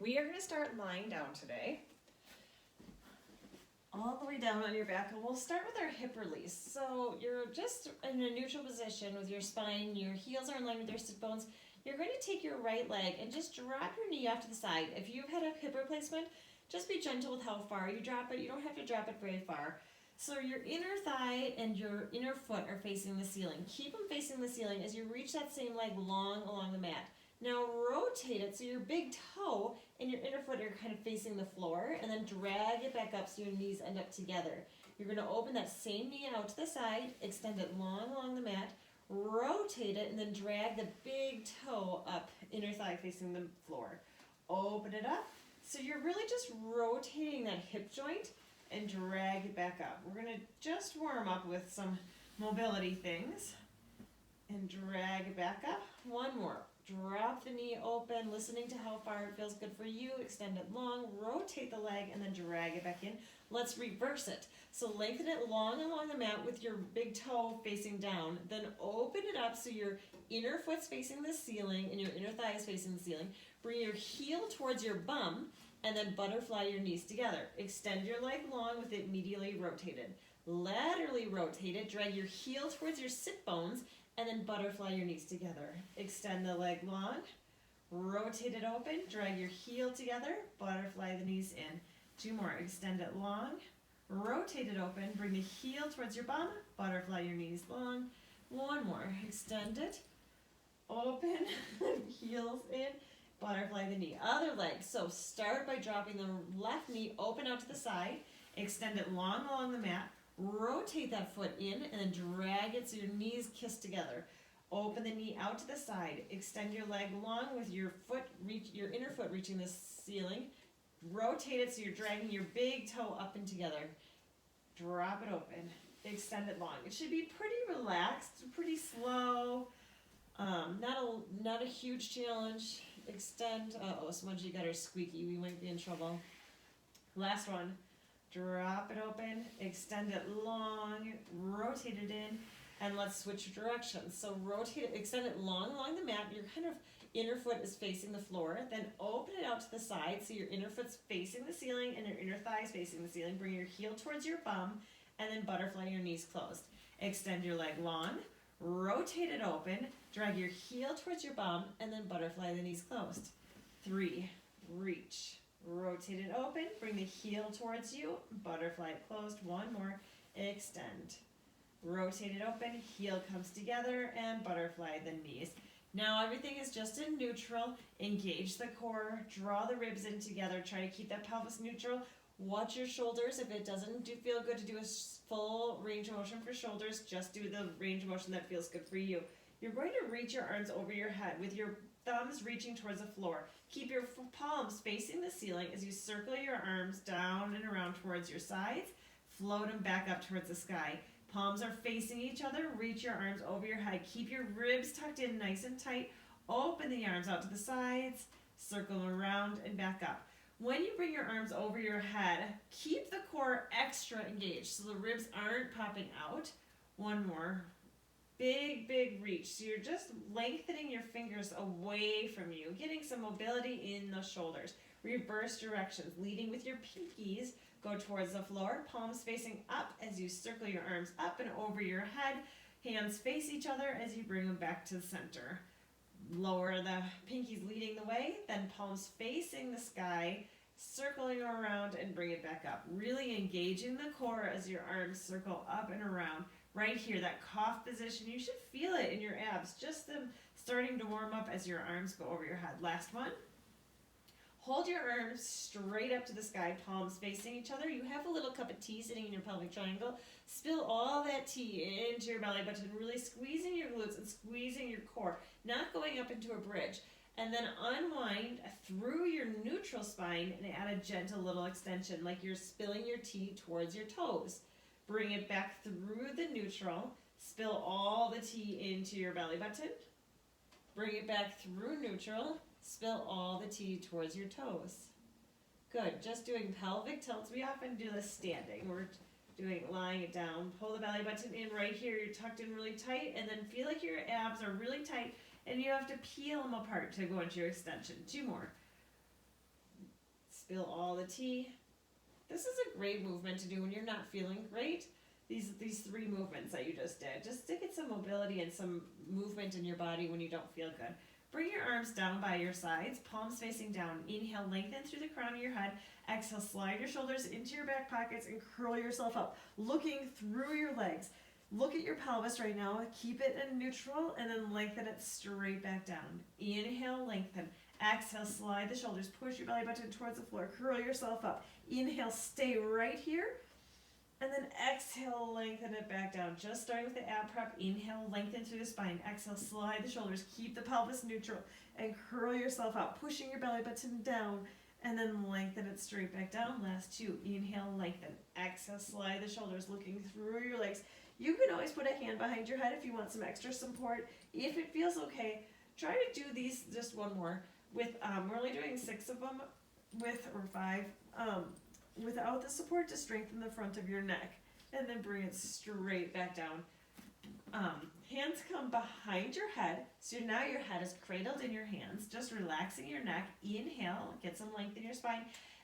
We are going to start lying down today, all the way down on your back, and we'll start with our hip release. So you're just in a neutral position with your spine, your heels are in line with your sit bones. You're going to take your right leg and just drop your knee off to the side. If you've had a hip replacement, just be gentle with how far you drop it. You don't have to drop it very far. So your inner thigh and your inner foot are facing the ceiling. Keep them facing the ceiling as you reach that same leg long along the mat. Now rotate it so your big toe and your inner foot are kind of facing the floor, and then drag it back up so your knees end up together. You're going to open that same knee out to the side, extend it long along the mat, rotate it, and then drag the big toe up, inner thigh facing the floor. Open it up. So you're really just rotating that hip joint and drag it back up. We're going to just warm up with some mobility things and drag it back up. One more. Drop the knee open, listening to how far it feels good for you. Extend it long, rotate the leg, and then drag it back in. Let's reverse it. So lengthen it long along the mat with your big toe facing down. Then open it up so your inner foot's facing the ceiling and your inner thigh is facing the ceiling. Bring your heel towards your bum, and then butterfly your knees together. Extend your leg long with it medially rotated. Laterally rotated, drag your heel towards your sit bones, and then butterfly your knees together. Extend the leg long, rotate it open, drag your heel together, butterfly the knees in. Two more. Extend it long, rotate it open, bring the heel towards your bum, butterfly your knees long. One more. Extend it, open, heels in, butterfly the knee. Other leg. So start by dropping the left knee open out to the side, extend it long along the mat, rotate that foot in, and then drag it so your knees kiss together. Open the knee out to the side, extend your leg long with your inner foot reaching the ceiling. Rotate it so you're dragging your big toe up and together. Drop it open, extend it long. It should be pretty relaxed, pretty slow. Not a huge challenge. Extend. Smudgy got her squeaky. We might be in trouble. Last one. Drop it open, extend it long, rotate it in, and let's switch directions. So rotate it, extend it long along the mat. Your kind of inner foot is facing the floor. Then open it out to the side so your inner foot's facing the ceiling and your inner thigh is facing the ceiling. Bring your heel towards your bum, and then butterfly your knees closed. Extend your leg long, rotate it open, drag your heel towards your bum, and then butterfly the knees closed. 3, reach. Rotate it open, bring the heel towards you, butterfly it closed. One more, extend. Rotate it open, heel comes together, and butterfly the knees. Now everything is just in neutral. Engage the core, draw the ribs in together, try to keep that pelvis neutral. Watch your shoulders. If it doesn't feel good to do a full range of motion for shoulders, just do the range of motion that feels good for you. You're going to reach your arms over your head with your thumbs reaching towards the floor. Keep your palms facing the ceiling as you circle your arms down and around towards your sides. Float them back up towards the sky. Palms are facing each other. Reach your arms over your head. Keep your ribs tucked in nice and tight. Open the arms out to the sides. Circle around and back up. When you bring your arms over your head, keep the core extra engaged so the ribs aren't popping out. One more. Big reach. So you're just lengthening your fingers away from you, getting some mobility in the shoulders. Reverse directions, leading with your pinkies. Go towards the floor, palms facing up as you circle your arms up and over your head. Hands face each other as you bring them back to the center. Lower the pinkies leading the way, then palms facing the sky, circling around and bring it back up. Really engaging the core as your arms circle up and around. Right here, that cough position, you should feel it in your abs, just them starting to warm up as your arms go over your head. Last one. Hold your arms straight up to the sky, palms facing each other. You have a little cup of tea sitting in your pelvic triangle. Spill all that tea into your belly button, really squeezing your glutes and squeezing your core, not going up into a bridge. And then unwind through your neutral spine and add a gentle little extension, like you're spilling your tea towards your toes. Bring it back through the neutral. Spill all the tea into your belly button. Bring it back through neutral. Spill all the tea towards your toes. Good. Just doing pelvic tilts. We often do this standing. We're doing lying it down. Pull the belly button in right here. You're tucked in really tight, and then feel like your abs are really tight, and you have to peel them apart to go into your extension. 2 more. Spill all the tea. This is a great movement to do when you're not feeling great. These 3 movements that you just did, just to get some mobility and some movement in your body when you don't feel good. Bring your arms down by your sides, palms facing down. Inhale, lengthen through the crown of your head. Exhale, slide your shoulders into your back pockets and curl yourself up, looking through your legs. Look at your pelvis right now. Keep it in neutral and then lengthen it straight back down. Inhale, lengthen. Exhale, slide the shoulders. Push your belly button towards the floor. Curl yourself up. Inhale, stay right here. And then exhale, lengthen it back down. Just starting with the ab prep. Inhale, lengthen through the spine. Exhale, slide the shoulders. Keep the pelvis neutral and curl yourself up, pushing your belly button down and then lengthen it straight back down. Last 2. Inhale, lengthen. Exhale, slide the shoulders, looking through your legs. You can always put a hand behind your head if you want some extra support. If it feels okay, try to do these just one more. With we're only doing 6 of them or 5. Without the support to strengthen the front of your neck, and then bring it straight back down. Hands come behind your head, so now your head is cradled in your hands, just relaxing your neck. Inhale, get some length in your spine.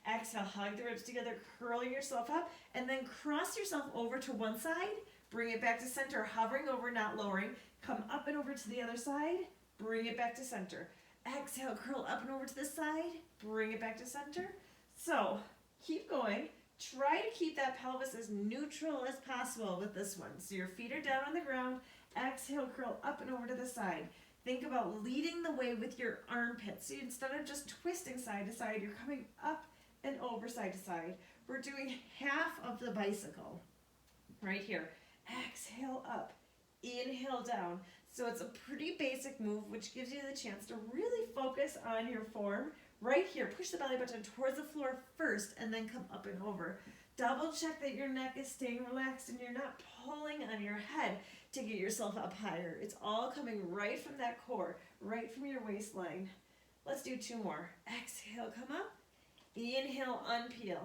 Exhale, hug the ribs together, curl yourself up, and then cross yourself over to one side, bring it back to center, hovering over, not lowering. Come up and over to the other side, bring it back to center. Exhale, curl up and over to the side, bring it back to center. So, keep going. Try to keep that pelvis as neutral as possible with this one. So your feet are down on the ground. Exhale, curl up and over to the side. Think about leading the way with your armpits. So instead of just twisting side to side, you're coming up and over side to side. We're doing half of the bicycle right here. Exhale up, inhale down. So it's a pretty basic move, which gives you the chance to really focus on your form. Right here, push the belly button towards the floor first and then come up and over. Double check that your neck is staying relaxed and you're not pulling on your head to get yourself up higher. It's all coming right from that core, right from your waistline. Let's do 2 more. Exhale, come up. Inhale, unpeel.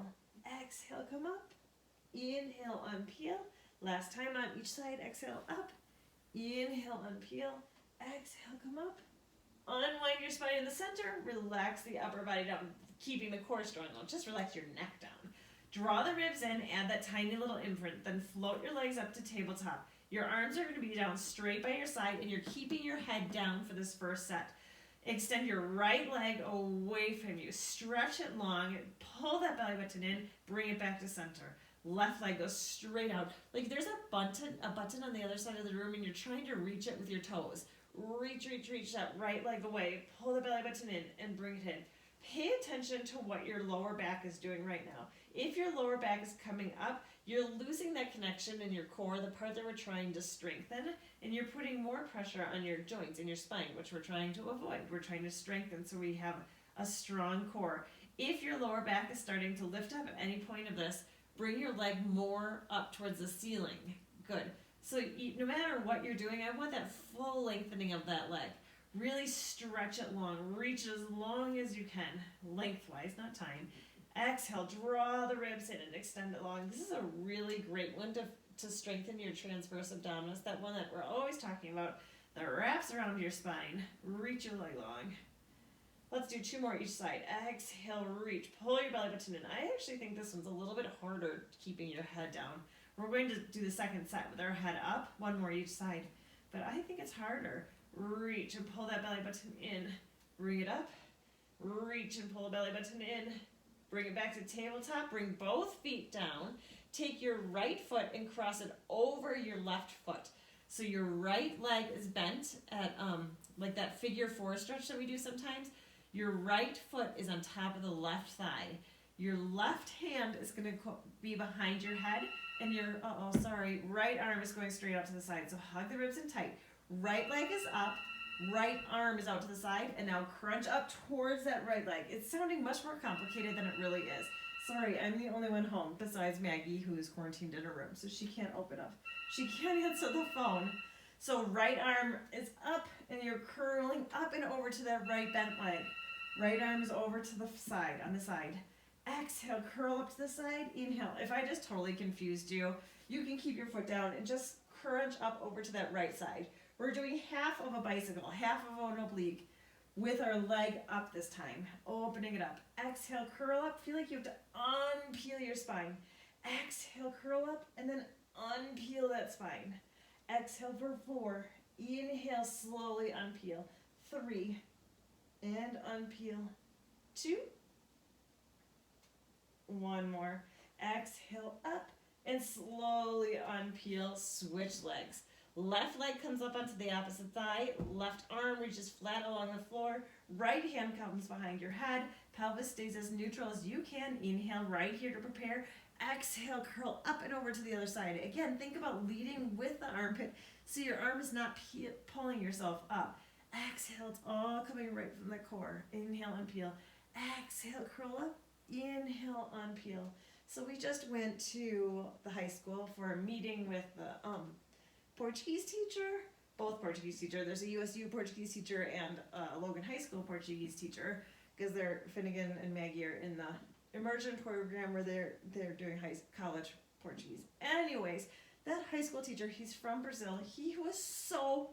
Exhale, come up. Inhale, unpeel. Last time on each side, exhale, up. Inhale, unpeel. Exhale, come up. Unwind your spine in the center. Relax the upper body down, keeping the core strong. Just relax your neck down. Draw the ribs in, add that tiny little imprint, then float your legs up to tabletop. Your arms are going to be down straight by your side, and you're keeping your head down for this first set. Extend your right leg away from you. Stretch it long. Pull that belly button in. Bring it back to center. Left leg goes straight out. Like there's a button on the other side of the room, and you're trying to reach it with your toes. Reach that right leg away. Pull the belly button in and bring it in. Pay attention to what your lower back is doing right now. If your lower back is coming up, you're losing that connection in your core, the part that we're trying to strengthen, and you're putting more pressure on your joints in your spine, which we're trying to avoid. We're trying to strengthen so we have a strong core. If your lower back is starting to lift up at any point of this, bring your leg more up towards the ceiling. Good. So no matter what you're doing, I want that full lengthening of that leg. Really stretch it long. Reach as long as you can, lengthwise, not time. Exhale, draw the ribs in and extend it long. This is a really great one to strengthen your transverse abdominis, that one that we're always talking about, that wraps around your spine. Reach your leg long. Let's do 2 more each side. Exhale, reach. Pull your belly button in. I actually think this one's a little bit harder keeping your head down. We're going to do the second set with our head up, 1 more each side. But I think it's harder. Reach and pull that belly button in. Bring it up. Reach and pull the belly button in. Bring it back to tabletop. Bring both feet down. Take your right foot and cross it over your left foot. So your right leg is bent at like that figure 4 stretch that we do sometimes. Your right foot is on top of the left thigh. Your left hand is going to be behind your head, and your right arm is going straight out to the side. So hug the ribs in tight. Right leg is up, right arm is out to the side, and now crunch up towards that right leg. It's sounding much more complicated than it really is. Sorry, I'm the only one home besides Maggie, who is quarantined in her room, so she can't open up. She can't answer the phone. So right arm is up, and you're curling up and over to that right bent leg. Right arm is over to the side, on the side. Exhale, curl up to the side, inhale. If I just totally confused you, you can keep your foot down and just crunch up over to that right side. We're doing half of a bicycle, half of an oblique. with our leg up this time. Opening it up. Exhale, curl up. Feel like you have to unpeel your spine. Exhale, curl up, and then unpeel that spine. Exhale for 4. Inhale, slowly unpeel. 3. And unpeel. 2. 1 more. Exhale up and slowly unpeel. Switch legs. Left leg comes up onto the opposite thigh. Left arm reaches flat along the floor. Right hand comes behind your head. Pelvis stays as neutral as you can. Inhale right here to prepare. Exhale, curl up and over to the other side. Again, think about leading with the armpit so your arm is not pulling yourself up. Exhale, it's all coming right from the core. Inhale, unpeel. Exhale, curl up. Inhale, unpeel. So we just went to the high school for a meeting with the Portuguese teacher, both Portuguese teacher. There's a USU Portuguese teacher and a Logan High School Portuguese teacher, because they're Finnegan and Maggie are in the immersion program where they're doing college Portuguese. Anyways, that high school teacher, he's from Brazil. He was so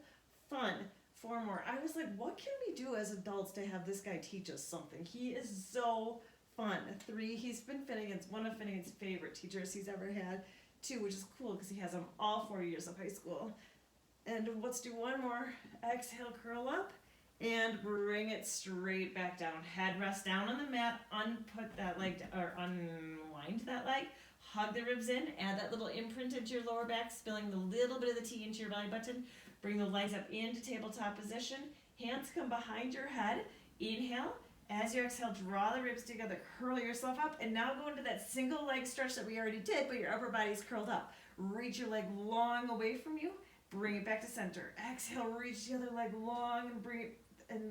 fun. 4 more. I was like, what can we do as adults to have this guy teach us something? He is so fun. 3, he's been one of Finnegan's favorite teachers he's ever had. 2, which is cool because he has them all 4 years of high school. And let's do 1 more. Exhale, curl up, and bring it straight back down. Head rest down on the mat. Unwind that leg. Hug the ribs in. Add that little imprint into your lower back, spilling the little bit of the tea into your belly button. Bring the legs up into tabletop position. Hands come behind your head. Inhale. As you exhale, draw the ribs together, curl yourself up, and now go into that single leg stretch that we already did, but your upper body's curled up. Reach your leg long away from you, bring it back to center. Exhale, reach the other leg long and bring it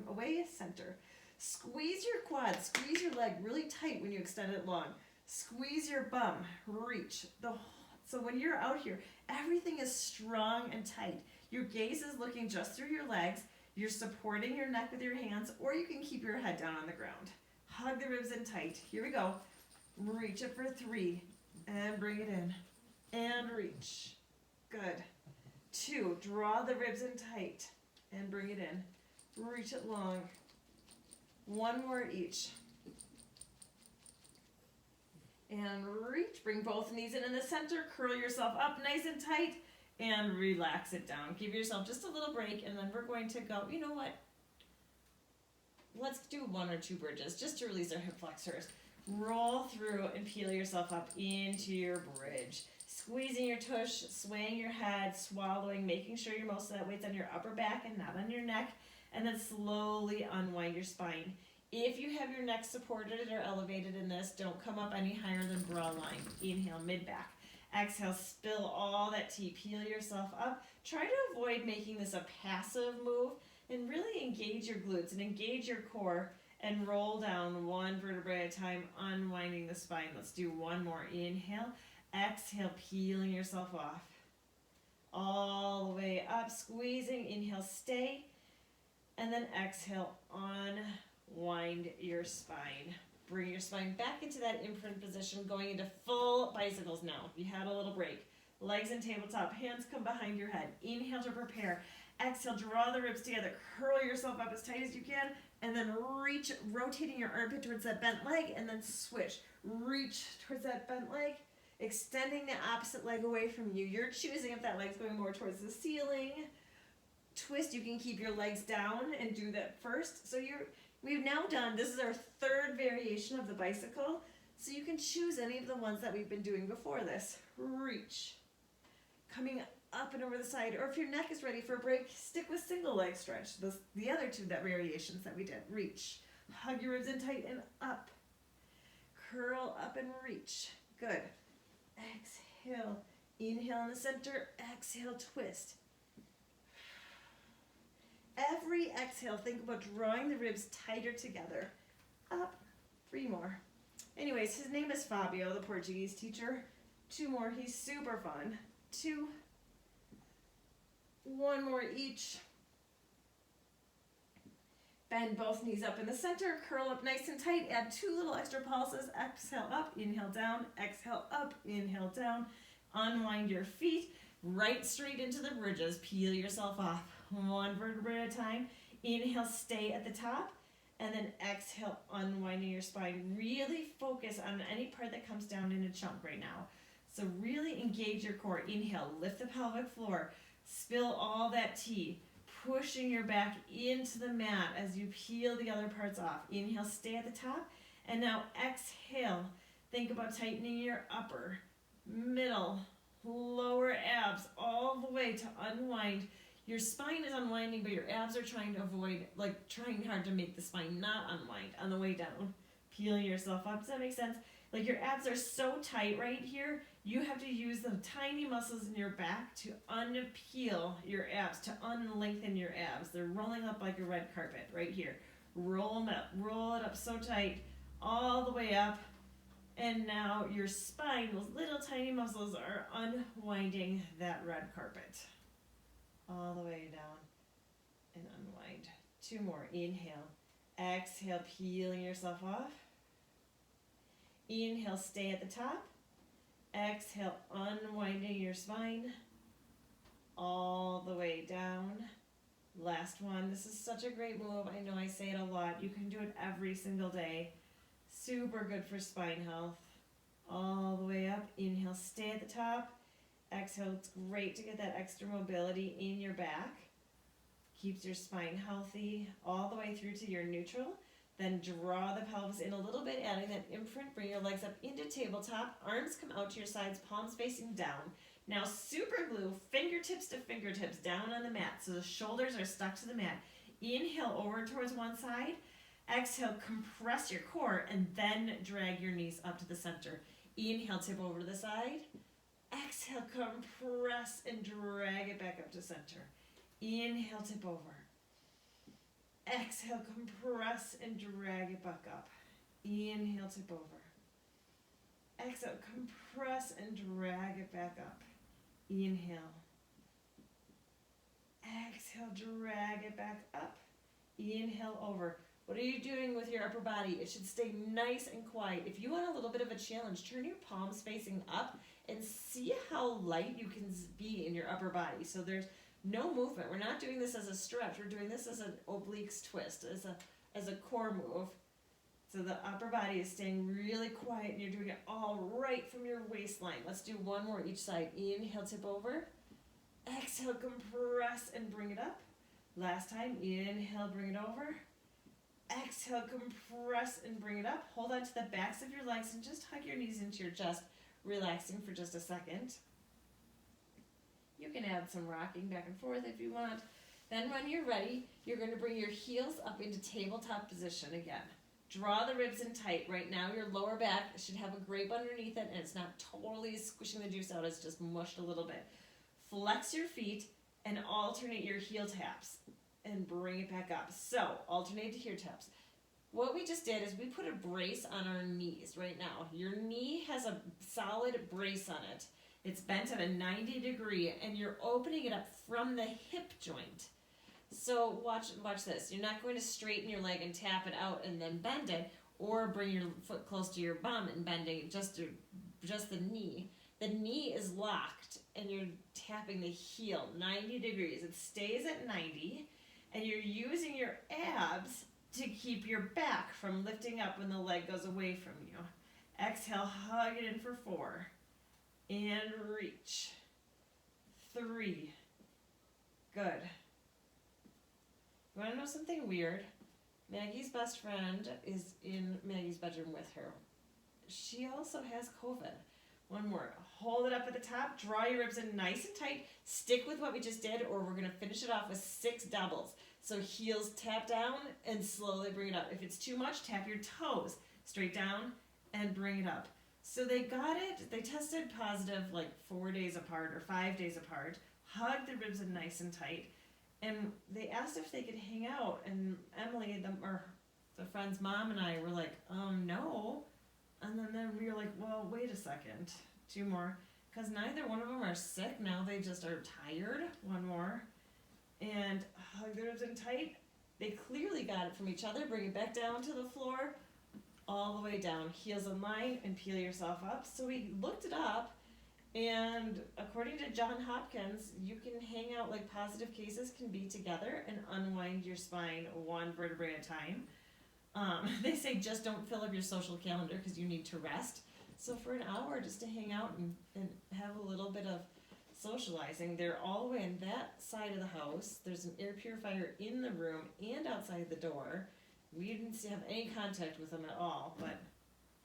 away, center. Squeeze your quad, squeeze your leg really tight when you extend it long. Squeeze your bum, reach. So when you're out here, everything is strong and tight. Your gaze is looking just through your legs. You're supporting your neck with your hands, or you can keep your head down on the ground. Hug the ribs in tight. Here we go. Reach it for 3, and bring it in. And reach. Good. 2, draw the ribs in tight, and bring it in. Reach it long. 1 more each. And reach. Bring both knees in the center. Curl yourself up nice and tight. And relax it down. Give yourself just a little break, and then we're going to go, you know what? Let's do 1 or 2 bridges just to release our hip flexors. Roll through and peel yourself up into your bridge. Squeezing your tush, swaying your head, swallowing, making sure most of that weight's on your upper back and not on your neck, and then slowly unwind your spine. If you have your neck supported or elevated in this, don't come up any higher than bra line. Inhale, mid-back. Exhale, spill all that tea, peel yourself up. Try to avoid making this a passive move and really engage your glutes and engage your core and roll down 1 vertebrae at a time, unwinding the spine. Let's do 1 more. Inhale, exhale, peeling yourself off. All the way up, squeezing. Inhale, stay. And then exhale, unwind your spine. Bring your spine back into that imprint position, going into full bicycles now. You had a little break. Legs in tabletop, hands come behind your head. Inhale to prepare. Exhale, draw the ribs together. Curl yourself up as tight as you can, and then reach, rotating your armpit towards that bent leg, and then switch. Reach towards that bent leg, extending the opposite leg away from you. You're choosing if that leg's going more towards the ceiling. Twist, you can keep your legs down and do that first. So we've now done, this is our 3rd variation of the bicycle, so you can choose any of the ones that we've been doing before this. Reach. Coming up and over the side, or if your neck is ready for a break, stick with single leg stretch. The other 2 variations that we did. Reach. Hug your ribs in tight and up. Curl up and reach. Good. Exhale. Inhale in the center. Exhale, twist. Every exhale, think about drawing the ribs tighter together. Up. 3 more. Anyways, his name is Fabio, the Portuguese teacher. 2 more. He's super fun. 2. 1 more each. Bend both knees up in the center. Curl up nice and tight. Add 2 little extra pulses. Exhale up. Inhale down. Exhale up. Inhale down. Unwind your feet. Right straight into the bridges. Peel yourself off. 1 vertebrae at a time. Inhale, stay at the top. And then exhale, unwinding your spine. Really focus on any part that comes down in a chunk right now. So really engage your core. Inhale, lift the pelvic floor. Spill all that tea. Pushing your back into the mat as you peel the other parts off. Inhale, stay at the top. And now exhale. Think about tightening your upper, middle, lower abs all the way to unwind. Your spine is unwinding, but your abs are trying to avoid, like trying hard to make the spine not unwind on the way down. Peeling yourself up. Does that make sense? Like your abs are so tight right here, you have to use the tiny muscles in your back to unpeel your abs, to unlengthen your abs. They're rolling up like a red carpet right here. Roll them up. Roll it up so tight, all the way up. And now your spine, those little tiny muscles are unwinding that red carpet. All the way down and unwind. 2 more. Inhale. Exhale, peeling yourself off. Inhale, stay at the top. Exhale, unwinding your spine. All the way down. Last one. This is such a great move. I know I say it a lot. You can do it every single day. Super good for spine health. All the way up. Inhale, stay at the top. Exhale, it's great to get that extra mobility in your back. Keeps your spine healthy all the way through to your neutral. Then draw the pelvis in a little bit, adding that imprint. Bring your legs up into tabletop. Arms come out to your sides, palms facing down. Now super glue fingertips to fingertips down on the mat. So the shoulders are stuck to the mat. Inhale over towards one side. Exhale, compress your core, and then drag your knees up to the center. Inhale, tip over to the side. Exhale, compress and drag it back up to center. Inhale, tip over. Exhale, compress and drag it back up. Inhale, tip over. Exhale, compress and drag it back up. Inhale. Exhale, drag it back up. Inhale, over. What are you doing with your upper body? It should stay nice and quiet. If you want a little bit of a challenge, turn your palms facing up and see how light you can be in your upper body. So there's no movement. We're not doing this as a stretch. We're doing this as an obliques twist, as a core move. So the upper body is staying really quiet, and you're doing it all right from your waistline. Let's do 1 more each side. Inhale, tip over. Exhale, compress and bring it up. Last time. Inhale, bring it over. Exhale, compress and bring it up. Hold on to the backs of your legs and just hug your knees into your chest, relaxing for just a second. You can add some rocking back and forth if you want. Then when you're ready, you're going to bring your heels up into tabletop position again. Draw the ribs in tight. Right now your lower back should have a grape underneath it, and it's not totally squishing the juice out. It's just mushed a little bit. Flex your feet and alternate your heel taps. And bring it back up. So, alternate to heel taps. What we just did is we put a brace on our knees right now. Your knee has a solid brace on it. It's bent at a 90 degree, and you're opening it up from the hip joint. So watch this. You're not going to straighten your leg and tap it out and then bend it, or bring your foot close to your bum and bending just the knee. The knee is locked, and you're tapping the heel 90 degrees. It stays at 90. And you're using your abs to keep your back from lifting up when the leg goes away from you. Exhale, hug it in for 4. And reach. 3. Good. You want to know something weird? Maggie's best friend is in Maggie's bedroom with her. She also has COVID. 1 more. Hold it up at the top. Draw your ribs in nice and tight. Stick with what we just did, or we're going to finish it off with 6 doubles. So heels tap down and slowly bring it up. If it's too much, tap your toes straight down and bring it up. So they got it. They tested positive like 4 days apart or 5 days apart. Hugged the ribs in nice and tight. And they asked if they could hang out. And Emily, the friend's mom, and I were like, no. And then we were like, well, wait a second. 2 more. Because neither one of them are sick. Now they just are tired. 1 more. And hug the ribs in tight. They clearly got it from each other. Bring it back down to the floor. All the way down. Heels in line and peel yourself up. So we looked it up. And according to John Hopkins, you can hang out like positive cases can be together and unwind your spine one vertebrae at a time. They say just don't fill up your social calendar because you need to rest. So for an hour, just to hang out and have a little bit of socializing. They're all the way in that side of the house. There's an air purifier in the room and outside the door. We didn't have any contact with them at all, but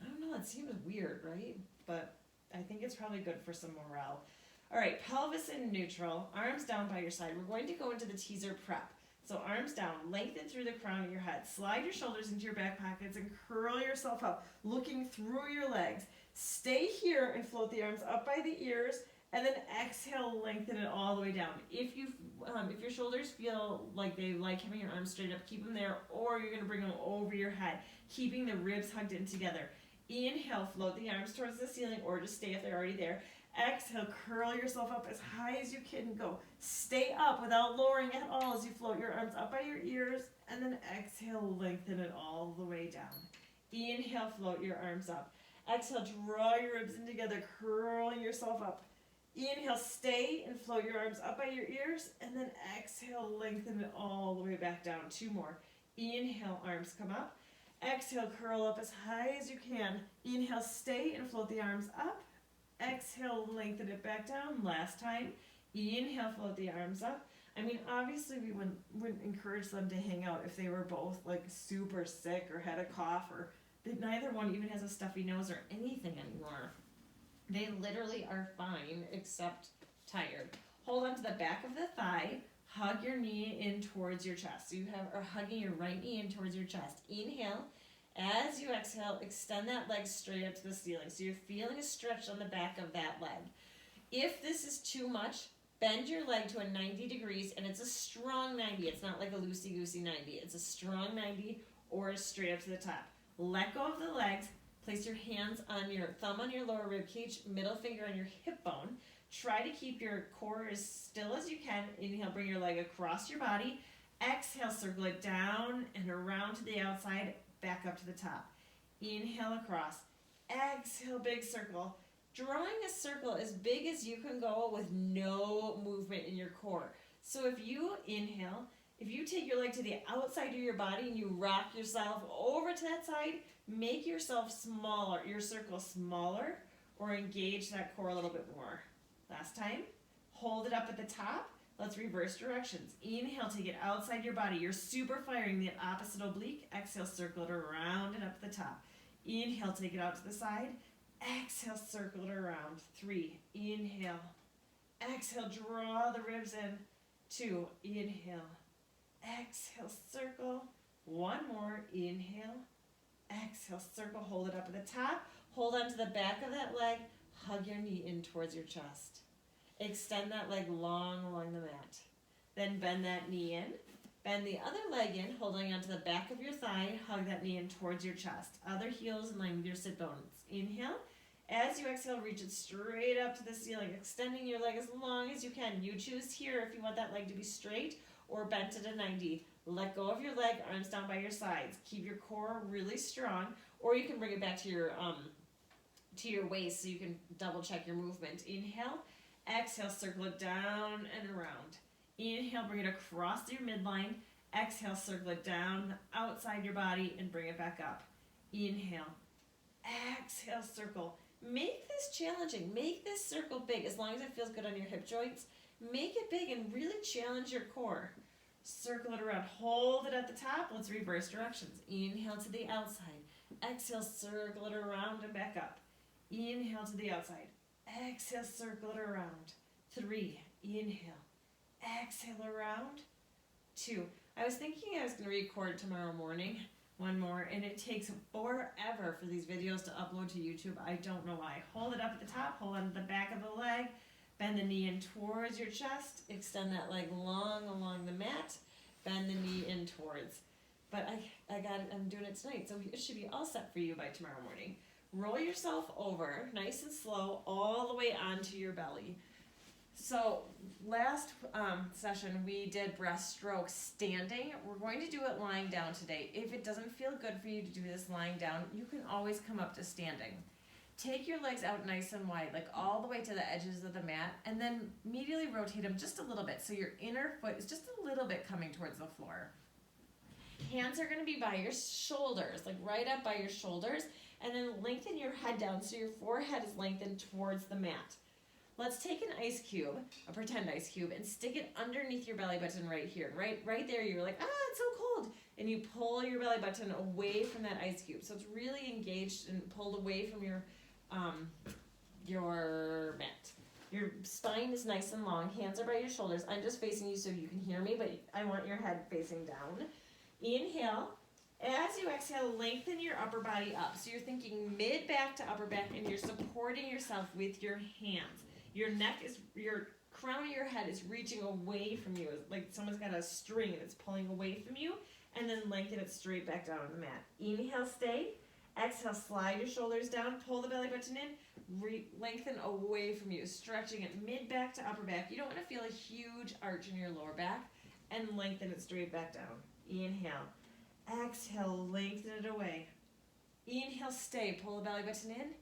I don't know, it seems weird, right? But I think it's probably good for some morale. All right, pelvis in neutral, arms down by your side. We're going to go into the teaser prep. So arms down, lengthen through the crown of your head. Slide your shoulders into your back pockets and curl yourself up, looking through your legs. Stay here and float the arms up by the ears, and then exhale, lengthen it all the way down. If your shoulders feel like they like having your arms straight up, keep them there, or you're going to bring them over your head, keeping the ribs hugged in together. Inhale, float the arms towards the ceiling, or just stay if they're already there. Exhale, curl yourself up as high as you can go. Stay up without lowering at all as you float your arms up by your ears, and then exhale, lengthen it all the way down. Inhale, float your arms up. Exhale, draw your ribs in together, curling yourself up. Inhale, stay and float your arms up by your ears, and then exhale, lengthen it all the way back down. 2 more. Inhale, arms come up. Exhale, curl up as high as you can. Inhale, stay and float the arms up. Exhale, lengthen it back down. Last time. Inhale, float the arms up. I mean, obviously we wouldn't encourage them to hang out if they were both like super sick or had a cough, or neither one even has a stuffy nose or anything anymore. They literally are fine except tired. Hold on to the back of the thigh. Hug your knee in towards your chest. So you are hugging your right knee in towards your chest. Inhale. As you exhale, extend that leg straight up to the ceiling. So you're feeling a stretch on the back of that leg. If this is too much, bend your leg to a 90 degrees, and it's a strong 90. It's not like a loosey-goosey 90. It's a strong 90 or straight up to the top. Let go of the legs. Place your hands on your thumb on your lower rib cage, middle finger on your hip bone. Try to keep your core as still as you can. Inhale, bring your leg across your body. Exhale, circle it down and around to the outside, back up to the top. Inhale across. Exhale, big circle. Drawing a circle as big as you can go with no movement in your core. So if you inhale, if you take your leg to the outside of your body and you rock yourself over to that side, make yourself smaller, your circle smaller, or engage that core a little bit more. Last time, hold it up at the top. Let's reverse directions. Inhale, take it outside your body. You're super firing the opposite oblique. Exhale, circle it around and up the top. Inhale, take it out to the side. Exhale, circle it around. 3, inhale. Exhale, draw the ribs in. 2, inhale. Exhale, circle. 1 more, inhale. Exhale, circle, hold it up at the top. Hold on to the back of that leg. Hug your knee in towards your chest. Extend that leg long along the mat. Then bend that knee in. Bend the other leg in, holding onto the back of your thigh. Hug that knee in towards your chest. Other heels in line with your sit bones. Inhale. As you exhale, reach it straight up to the ceiling, extending your leg as long as you can. You choose here if you want that leg to be straight or bent at a 90. Let go of your leg, arms down by your sides. Keep your core really strong, or you can bring it back to your waist so you can double check your movement. Inhale. Exhale, circle it down and around. Inhale, bring it across your midline. Exhale, circle it down outside your body and bring it back up. Inhale. Exhale, circle. Make this challenging. Make this circle big as long as it feels good on your hip joints. Make it big and really challenge your core. Circle it around. Hold it at the top. Let's reverse directions. Inhale to the outside. Exhale, circle it around and back up. Inhale to the outside. Exhale, circle it around. 3, inhale. Exhale around. 2. I was thinking I was going to record tomorrow morning. 1 more, and it takes forever for these videos to upload to YouTube. I don't know why. Hold it up at the top. Hold on to the back of the leg. Bend the knee in towards your chest. Extend that leg long along the mat. Bend the knee in towards. But I got it. I'm doing it tonight, so it should be all set for you by tomorrow morning. Roll yourself over, nice and slow, all the way onto your belly. So last session we did breaststroke standing. We're going to do it lying down today. If it doesn't feel good for you to do this lying down, you can always come up to standing. Take your legs out nice and wide, like all the way to the edges of the mat, and then immediately rotate them just a little bit so your inner foot is just a little bit coming towards the floor. Hands are going to be by your shoulders, like right up by your shoulders, and then lengthen your head down so your forehead is lengthened towards the mat. Let's take an ice cube, a pretend ice cube, and stick it underneath your belly button right here. Right there, you're like, it's so cold. And you pull your belly button away from that ice cube. So it's really engaged and pulled away from your mat. Your spine is nice and long. Hands are by your shoulders. I'm just facing you so you can hear me, but I want your head facing down. Inhale. As you exhale, lengthen your upper body up. So you're thinking mid-back to upper back, and you're supporting yourself with your hands. Your crown of your head is reaching away from you. It's like someone's got a string that's pulling away from you, and then lengthen it straight back down on the mat. Inhale, stay. Exhale, slide your shoulders down, pull the belly button in, lengthen away from you, stretching it mid-back to upper back. You don't want to feel a huge arch in your lower back, and lengthen it straight back down. Inhale. Exhale, lengthen it away. Inhale, stay, pull the belly button in.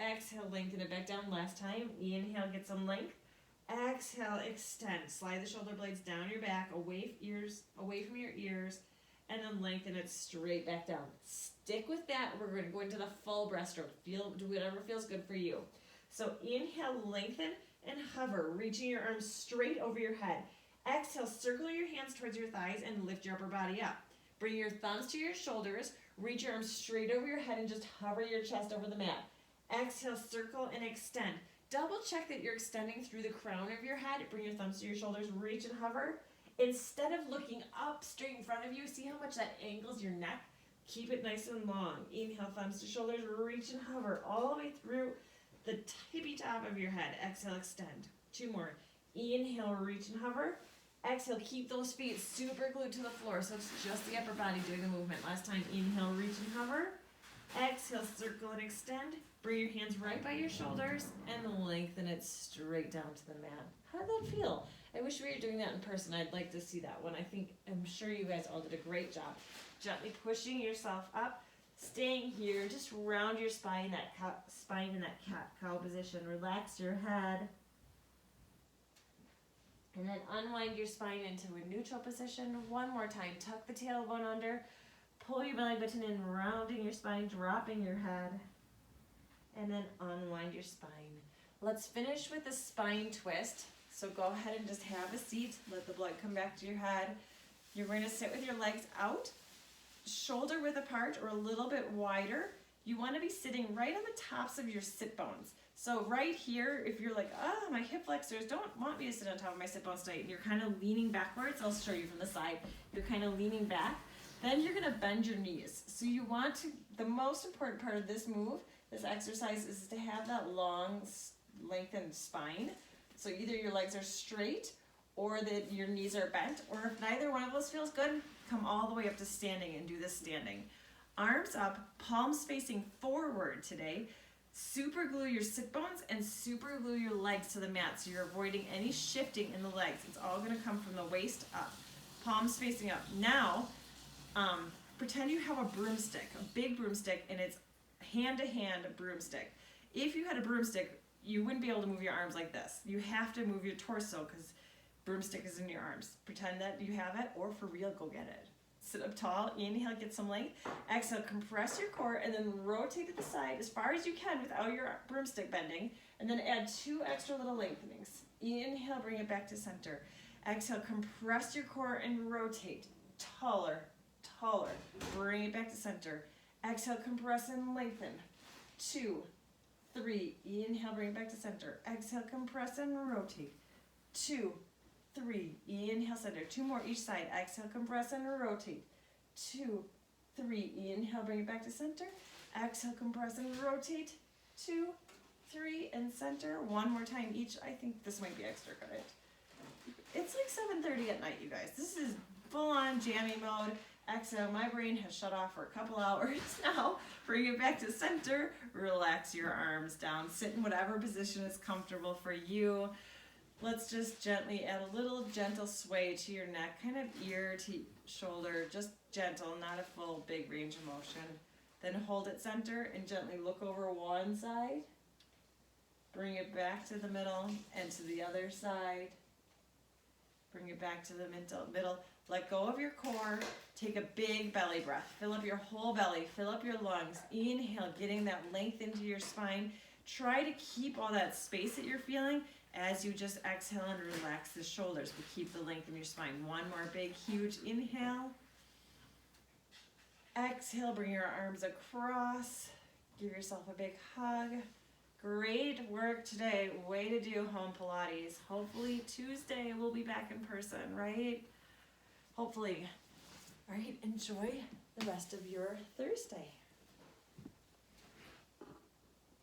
Exhale, lengthen it back down. Last time. Inhale, get some length. Exhale, extend. Slide the shoulder blades down your back, away from your ears, and then lengthen it straight back down. Stick with that. We're going to go into the full breaststroke. Do whatever feels good for you. So inhale, lengthen, and hover, reaching your arms straight over your head. Exhale, circle your hands towards your thighs and lift your upper body up. Bring your thumbs to your shoulders, reach your arms straight over your head, and just hover your chest over the mat. Exhale, circle, and extend. Double check that you're extending through the crown of your head. Bring your thumbs to your shoulders, reach and hover. Instead of looking up straight in front of you, see how much that angles your neck? Keep it nice and long. Inhale, thumbs to shoulders, reach and hover all the way through the tippy top of your head. Exhale, extend. 2 more. Inhale, reach and hover. Exhale, keep those feet super glued to the floor, so it's just the upper body doing the movement. Last time, inhale, reach and hover. Exhale, circle and extend. Bring your hands right by your shoulders and lengthen it straight down to the mat. How did that feel? I wish we were doing that in person. I'd like to see that one. I'm sure you guys all did a great job. Gently pushing yourself up, staying here. Just round your spine, spine in that cat-cow position. Relax your head. And then unwind your spine into a neutral position. One more time. Tuck the tailbone under. Pull your belly button in, rounding your spine, dropping your head. And then unwind your spine. Let's finish with a spine twist. So go ahead and just have a seat. Let the blood come back to your head. You're going to sit with your legs out, shoulder width apart or a little bit wider. You want to be sitting right on the tops of your sit bones. So right here, if you're like, my hip flexors don't want me to sit on top of my sit bones tonight, and you're kind of leaning backwards, I'll show you from the side. You're kind of leaning back. Then you're going to bend your knees. So you want to, the most important part of this move, this exercise, is to have that long, lengthened spine. So either your legs are straight or that your knees are bent, or if neither one of those feels good, come all the way up to standing and do this standing. Arms up, palms facing forward today. Super glue your sit bones and super glue your legs to the mat so you're avoiding any shifting in the legs. It's all going to come from the waist up. Palms facing up. Now, pretend you have a broomstick, a big broomstick, and it's hand-to-hand broomstick. If you had a broomstick, you wouldn't be able to move your arms like this. You have to move your torso because broomstick is in your arms. Pretend that you have it, or for real, go get it. Sit up tall, inhale, get some length. Exhale, compress your core, and then rotate to the side as far as you can without your broomstick bending, and then add 2 extra little lengthenings. Inhale, bring it back to center. Exhale, compress your core and rotate. Taller, taller. Bring it back to center. Exhale, compress and lengthen. 2, 3. Inhale, bring it back to center. Exhale, compress and rotate. 2, 3. Inhale, center. 2 more each side. Exhale, compress and rotate. 2, 3. Inhale, bring it back to center. Exhale, compress and rotate. 2, 3, and center. 1 more time each. I think this might be extra credit. It's like 7:30 at night, you guys. This is full-on jammy mode. Exhale, my brain has shut off for a couple hours now. Bring it back to center. Relax your arms down. Sit in whatever position is comfortable for you. Let's just gently add a little gentle sway to your neck, kind of ear to shoulder, just gentle, not a full big range of motion. Then hold it center and gently look over one side. Bring it back to the middle and to the other side. Bring it back to the middle. Let go of your core. Take a big belly breath. Fill up your whole belly. Fill up your lungs. Inhale, getting that length into your spine. Try to keep all that space that you're feeling as you just exhale and relax the shoulders, but keep the length in your spine. One more big, huge inhale. Exhale, bring your arms across. Give yourself a big hug. Great work today. Way to do home Pilates. Hopefully Tuesday we'll be back in person, right? Hopefully. All right, enjoy the rest of your Thursday.